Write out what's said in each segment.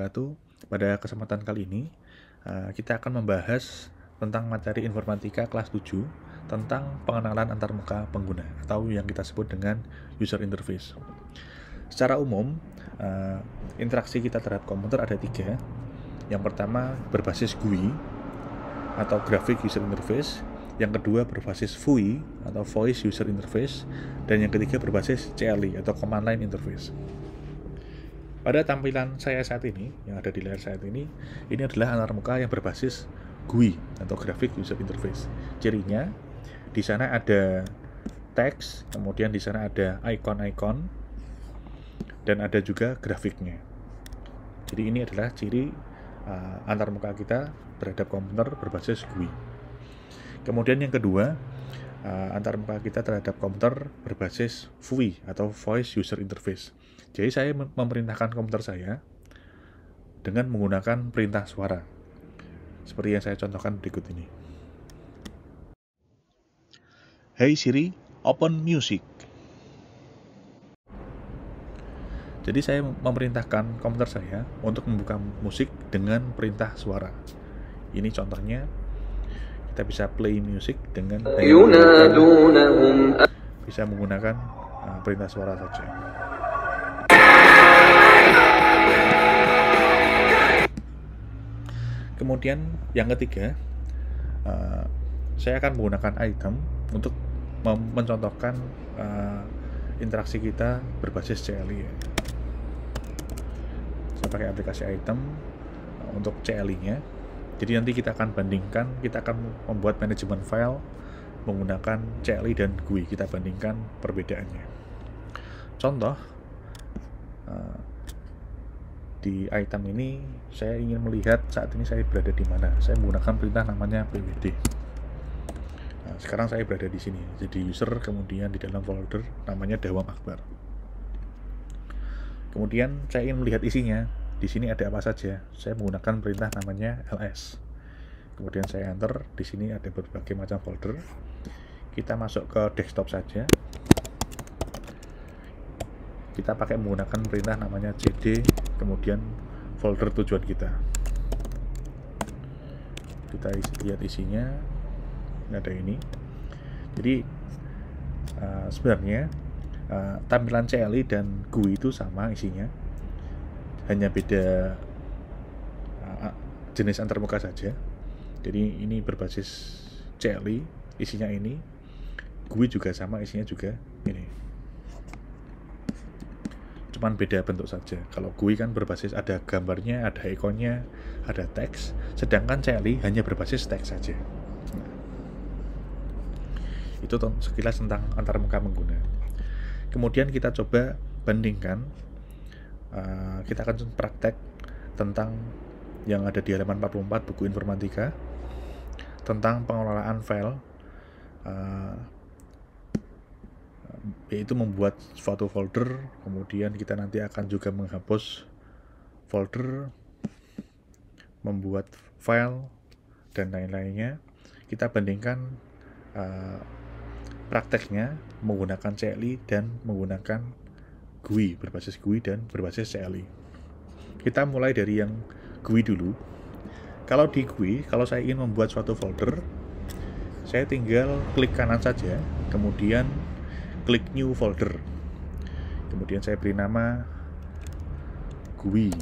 wabarakatuh. Pada kesempatan kali ini, kita akan membahas tentang materi informatika kelas 7 tentang pengenalan antarmuka pengguna atau yang kita sebut dengan user interface. Secara umum, interaksi kita terhadap komputer ada 3. Yang pertama berbasis GUI atau Graphic User Interface, yang kedua berbasis VUI atau Voice User Interface, dan yang ketiga berbasis CLI atau Command Line Interface. Pada tampilan saya saat ini, yang ada di layar saat ini adalah antarmuka yang berbasis GUI atau Graphic User Interface. Cirinya, di sana ada teks, kemudian di sana ada icon-icon, dan ada juga grafiknya. Jadi ini adalah ciri antarmuka kita terhadap komputer berbasis GUI. Kemudian yang kedua, antarmuka kita terhadap komputer berbasis VUI atau Voice User Interface. Jadi saya memerintahkan komputer saya dengan menggunakan perintah suara, seperti yang saya contohkan berikut ini. Hey Siri, open music. Jadi saya memerintahkan komputer saya untuk membuka musik dengan perintah suara. Ini contohnya, kita bisa play music dengan bisa menggunakan perintah suara saja. Kemudian yang ketiga, saya akan menggunakan item untuk mencontohkan interaksi kita berbasis CLI. Saya pakai aplikasi item untuk CLI-nya. Jadi nanti kita akan bandingkan, kita akan membuat manajemen file menggunakan CLI dan GUI. Kita bandingkan perbedaannya. Contoh, di item ini saya ingin melihat saat ini saya berada di mana. Saya menggunakan perintah namanya pwd. Nah, sekarang saya berada di sini. Jadi user, kemudian di dalam folder namanya Dawam Akbar. Kemudian saya ingin melihat isinya. Di sini ada apa saja. Saya menggunakan perintah namanya ls. Kemudian saya enter. Di sini ada berbagai macam folder. Kita masuk ke desktop saja. Kita pakai menggunakan perintah namanya cd, kemudian folder tujuan kita. Kita lihat isinya, ada ini. Jadi sebenarnya tampilan CLI dan GUI itu sama isinya, hanya beda jenis antarmuka saja. Jadi ini berbasis CLI, isinya ini. GUI juga sama, isinya juga ini. Cuman beda bentuk saja. Kalau GUI kan berbasis ada gambarnya, ada ikonnya, ada teks, sedangkan CLI hanya berbasis teks saja. Nah, itu sekilas tentang antarmuka pengguna. Kemudian kita coba bandingkan, kita akan praktek tentang yang ada di halaman 44 buku informatika tentang pengelolaan file, yaitu membuat suatu folder, kemudian kita nanti akan juga menghapus folder, membuat file, dan lain-lainnya. Kita bandingkan prakteknya menggunakan CLI dan menggunakan GUI, berbasis GUI dan berbasis CLI. Kita mulai dari yang GUI dulu. Kalau di GUI, kalau saya ingin membuat suatu folder, saya tinggal klik kanan saja, kemudian klik new folder, kemudian saya beri nama GUI.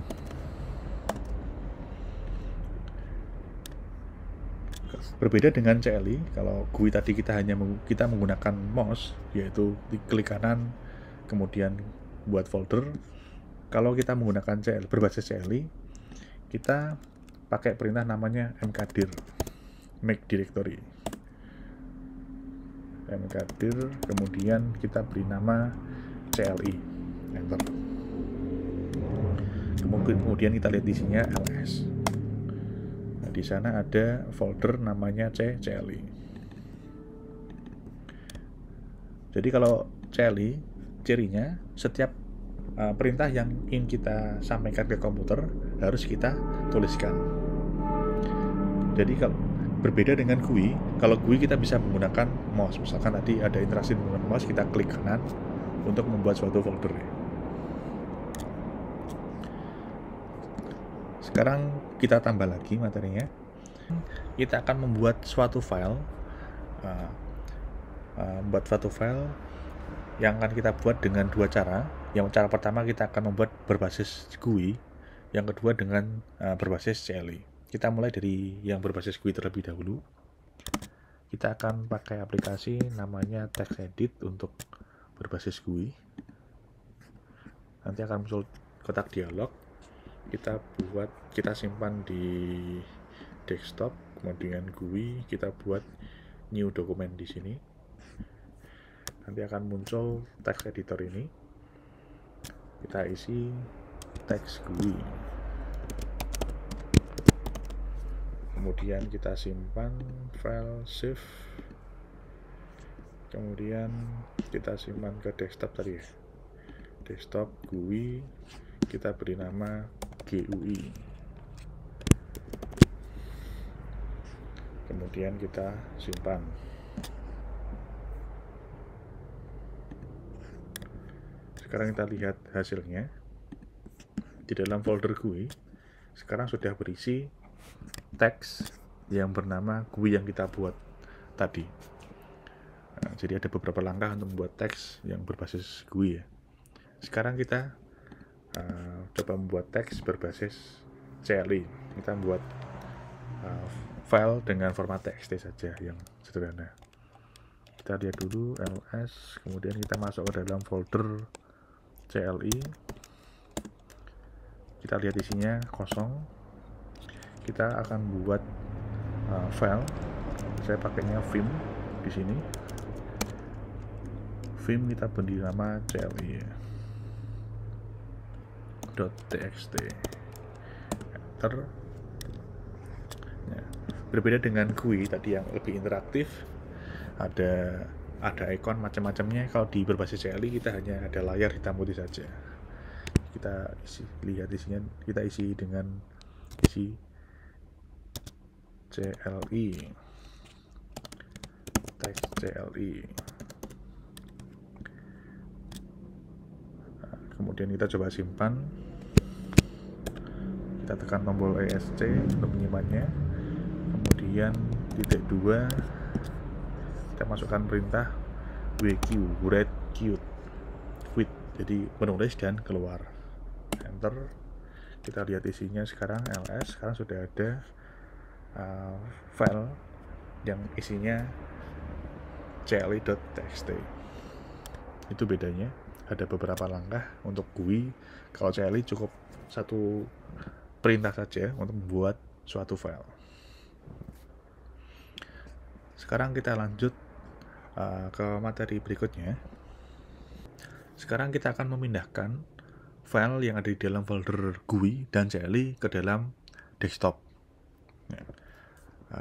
Berbeda dengan CLI, kalau GUI tadi kita hanya kita menggunakan mouse, yaitu klik kanan kemudian buat folder. Kalau kita menggunakan CLI berbasis CLI, kita pakai perintah namanya mkdir, make directory. mkdir, kemudian kita beri nama CLI, enter. Kemudian kita lihat isinya ls. Nah, di sana ada folder namanya CLI. Jadi kalau CLI, cirinya setiap perintah yang ingin kita sampaikan ke komputer harus kita tuliskan. Jadi kalau berbeda dengan GUI, kalau GUI kita bisa menggunakan mouse. Misalkan tadi ada interaksi menggunakan mouse, kita klik kanan untuk membuat suatu folder. Sekarang kita tambah lagi materinya. Kita akan membuat suatu file, yang akan kita buat dengan dua cara. Yang cara pertama kita akan membuat berbasis GUI, yang kedua dengan berbasis CLI. Kita mulai dari yang berbasis GUI terlebih dahulu. Kita akan pakai aplikasi namanya TextEdit untuk berbasis GUI. Nanti akan muncul kotak dialog. Kita simpan di desktop, kemudian GUI kita buat new dokumen di sini. Nanti akan muncul text editor ini. Kita isi teks GUI. Kemudian kita simpan file save. Kemudian kita simpan ke desktop tadi ya. Desktop GUI, kita beri nama GUI. Kemudian kita simpan. Sekarang kita lihat hasilnya. Di dalam folder GUI sekarang sudah berisi teks yang bernama GUI yang kita buat tadi. Nah, jadi ada beberapa langkah untuk membuat teks yang berbasis GUI ya. Sekarang kita coba membuat teks berbasis CLI. Kita membuat file dengan format TXT saja yang sederhana. Kita lihat dulu ls, kemudian kita masuk ke dalam folder CLI. Kita lihat isinya kosong. Kita akan buat file. Saya pakainya vim di sini. Vim kita beri nama CLI .txt. Enter. Ya. Berbeda dengan GUI tadi yang lebih interaktif, ada ikon macam-macamnya. Kalau di berbasis CLI kita hanya ada layar hitam putih saja. Kita lihat isinya, kita isi dengan isi CLI, teks CLI. Nah, kemudian kita coba simpan. Kita tekan tombol ESC untuk menyimpannya. Kemudian titik 2, kita masukkan perintah WQ, read quit, jadi menulis dan keluar. Enter. Kita lihat isinya sekarang ls. Sekarang sudah ada file yang isinya cli.txt. Itu bedanya. Ada beberapa langkah untuk GUI. Kalau CLI cukup satu perintah saja untuk membuat suatu file. Sekarang kita lanjut ke materi berikutnya. Sekarang kita akan memindahkan file yang ada di dalam folder GUI dan CLI ke dalam desktop.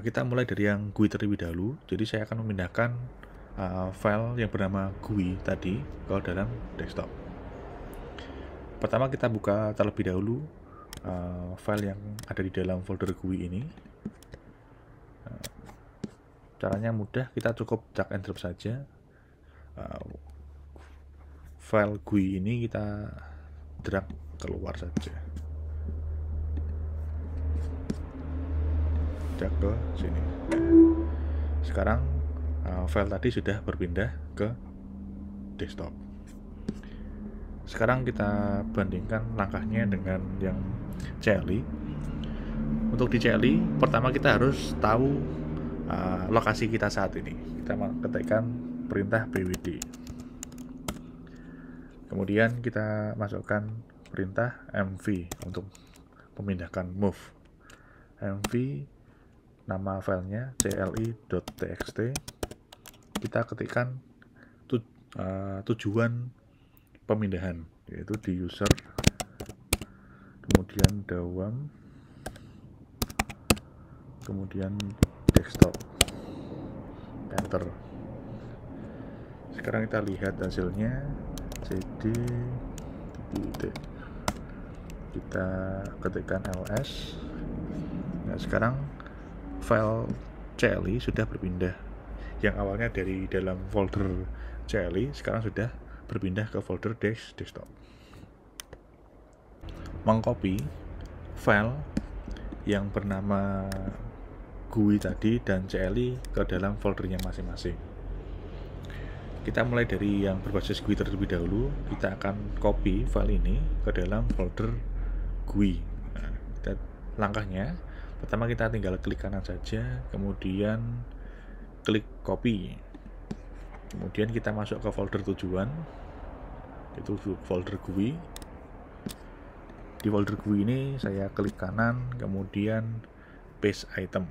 Kita mulai dari yang GUI terlebih dahulu. Jadi saya akan memindahkan file yang bernama GUI tadi ke dalam desktop. Pertama kita buka terlebih dahulu file yang ada di dalam folder GUI ini. Caranya mudah, kita cukup drag and drop saja. File GUI ini kita drag keluar saja. Drag ke sini. Sekarang file tadi sudah berpindah ke desktop. Sekarang kita bandingkan langkahnya dengan yang CLI. Untuk di CLI, pertama kita harus tahu lokasi kita saat ini. Kita ketikkan perintah bwd. Kemudian kita masukkan perintah mv untuk memindahkan move. Mv, nama filenya cli.txt. Kita ketikkan tujuan pemindahan, yaitu di user, kemudian dawam, kemudian desktop. Enter. Sekarang kita lihat hasilnya. cd kita ketikkan ls. Nah, sekarang file CLI sudah berpindah. Yang awalnya dari dalam folder CLI sekarang sudah berpindah ke folder desktop. Mengcopy file yang bernama GUI tadi dan CLI ke dalam foldernya masing-masing. Kita mulai dari yang berbasis GUI terlebih dahulu. Kita akan copy file ini ke dalam folder GUI. Nah, langkahnya, pertama kita tinggal klik kanan saja, kemudian klik copy. Kemudian kita masuk ke folder tujuan, itu folder GUI. Di folder GUI ini saya klik kanan, kemudian paste item.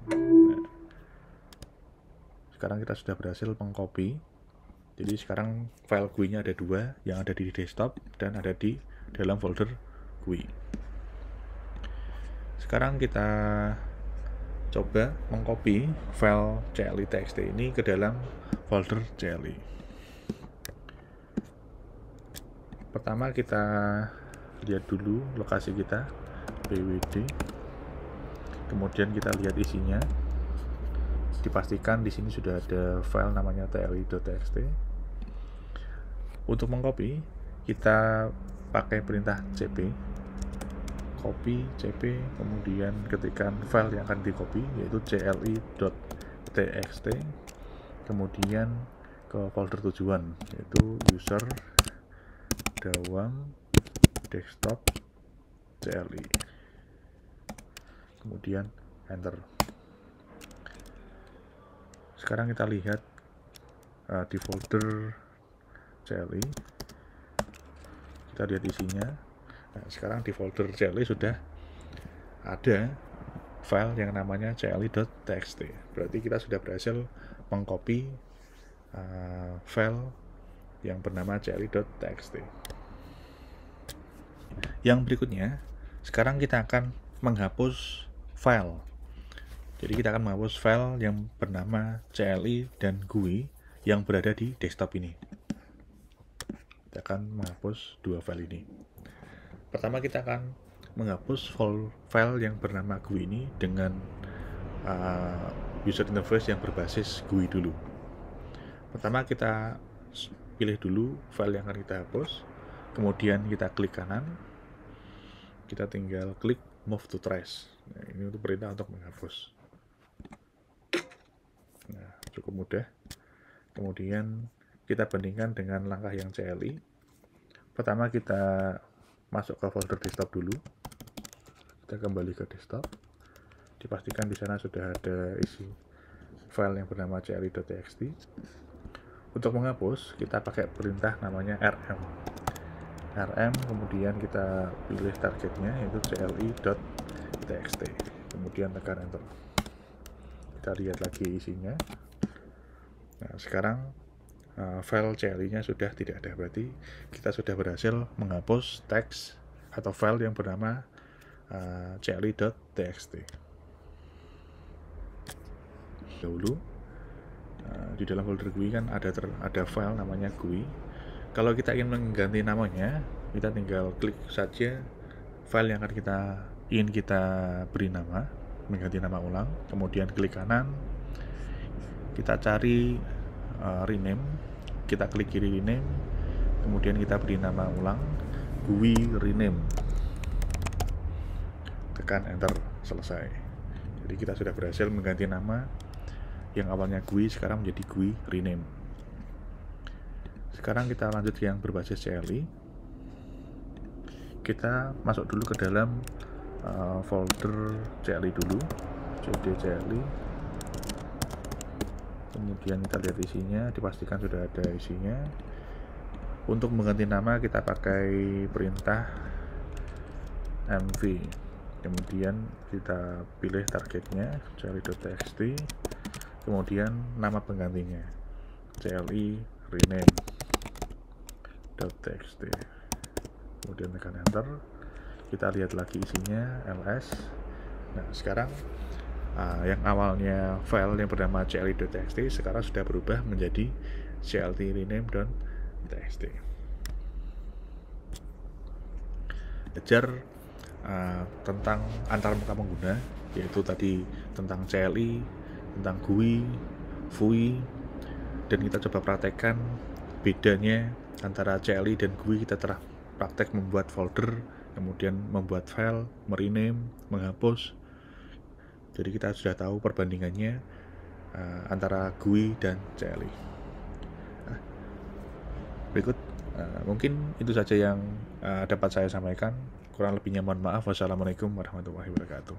Nah, sekarang kita sudah berhasil mengcopy. Jadi sekarang file GUI-nya ada dua, yang ada di desktop dan ada di dalam folder GUI. Sekarang kita coba mengcopy file CLI.txt ini ke dalam folder CLI. Pertama kita lihat dulu lokasi kita, pwd. Kemudian kita lihat isinya. Dipastikan di sini sudah ada file namanya tli.txt. Untuk mengcopy, kita pakai perintah cp, copy cp, kemudian ketikkan file yang akan di copy, yaitu cli.txt, kemudian ke folder tujuan, yaitu user dawam desktop CLI, kemudian enter. Sekarang kita lihat di folder CLI, kita lihat isinya. Nah, sekarang di folder CLI sudah ada file yang namanya cli.txt. Berarti kita sudah berhasil mengcopy file yang bernama cli.txt. Yang berikutnya, sekarang kita akan menghapus file. Jadi kita akan menghapus file yang bernama CLI dan GUI yang berada di desktop ini. Kita akan menghapus dua file ini. Pertama kita akan menghapus file yang bernama GUI ini dengan user interface yang berbasis GUI dulu. Pertama kita pilih dulu file yang akan kita hapus, kemudian kita klik kanan, kita tinggal klik move to trace. Nah, ini untuk perintah untuk menghapus. Nah, cukup mudah. Kemudian kita bandingkan dengan langkah yang CLI. Pertama kita masuk ke folder desktop dulu. Kita kembali ke desktop. Dipastikan di sana sudah ada isi file yang bernama cli.txt. Untuk menghapus, kita pakai perintah namanya rm. Kemudian kita pilih targetnya, yaitu cli.txt. Kemudian tekan enter. Kita lihat lagi isinya. Nah, sekarang file CLI-nya sudah tidak ada, berarti kita sudah berhasil menghapus teks atau file yang bernama cli.txt. Dahulu di dalam folder GUI kan ada file namanya GUI. Kalau kita ingin mengganti namanya, kita tinggal klik saja file yang ingin kita beri nama, mengganti nama ulang, kemudian klik kanan, kita cari rename, kita klik kiri rename, kemudian kita beri nama ulang GUI rename, tekan enter, selesai. Jadi kita sudah berhasil mengganti nama yang awalnya GUI sekarang menjadi GUI rename. Sekarang kita lanjut yang berbasis CLI. Kita masuk dulu ke dalam folder CLI dulu, cd CLI. Kemudian kita lihat isinya, dipastikan sudah ada isinya. Untuk mengganti nama kita pakai perintah mv. Kemudian kita pilih targetnya cli.txt. Kemudian nama penggantinya cli rename.txt. Kemudian tekan enter. Kita lihat lagi isinya ls. Nah, sekarang yang awalnya file yang bernama cli.txt sekarang sudah berubah menjadi cli rename.txt. Belajar tentang antarmuka pengguna, yaitu tadi tentang CLI, tentang GUI, vui, dan kita coba praktekkan bedanya antara CLI dan GUI. Kita praktek membuat folder kemudian membuat file, merename, menghapus. Jadi kita sudah tahu perbandingannya antara GUI dan CLI. Berikut mungkin itu saja yang dapat saya sampaikan. Kurang lebihnya mohon maaf. Wassalamualaikum warahmatullahi wabarakatuh.